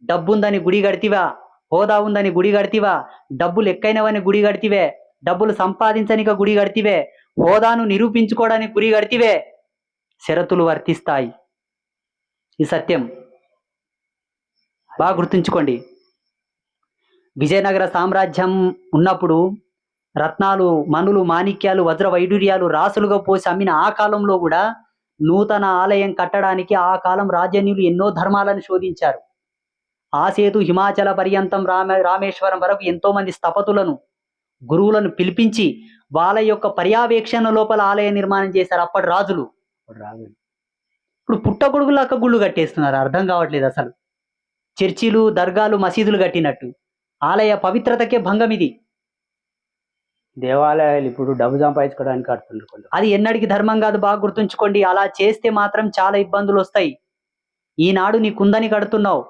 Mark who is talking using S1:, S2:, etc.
S1: డబ్బుందని గుడి కడితివా, హోదా ఉందని గుడి కడితివా, డబ్బులు ఎక్కైనవని గుడి కడితివే, డబ్బులు సంపాదించనిక గుడి కడితివే, హోదాను నిరూపించుకోవడానికి గుడి కడితివే, షరతులు వర్తిస్తాయి. ఈ సత్యం బాగా గుర్తుంచుకోండి. విజయనగర సామ్రాజ్యం ఉన్నప్పుడు రత్నాలు, మనులు, మాణిక్యాలు, వజ్ర వైడూర్యాలు రాసులుగా పోసి అమ్మిన ఆ కాలంలో కూడా నూతన ఆలయం కట్టడానికి ఆ కాలం రాజన్యులు ఎన్నో ధర్మాలను శోధించారు. ఆ సేతు హిమాచల పర్యంతం రామేశ్వరం వరకు ఎంతో మంది స్థపతులను, గురువులను పిలిపించి వాళ్ళ యొక్క పర్యవేక్షణ లోపల ఆలయ నిర్మాణం చేశారు అప్పటి రాజులు. ఇప్పుడు పుట్టగొడుగులాక గుళ్ళు కట్టేస్తున్నారు, అర్థం కావట్లేదు అసలు. చర్చిలు, దర్గాలు, మసీదులు కట్టినట్టు ఆలయ పవిత్రతకే భంగం ఇది.
S2: దేవాలయాలు ఇప్పుడు డబ్బు సంపాదించుకోవడానికి కడుతున్నారు కొంచెం.
S1: అది ఎన్నడికి ధర్మం కాదు, బాగా గుర్తుంచుకోండి. అలా చేస్తే మాత్రం చాలా ఇబ్బందులు వస్తాయి. ఈనాడు నీకుందని కడుతున్నావు,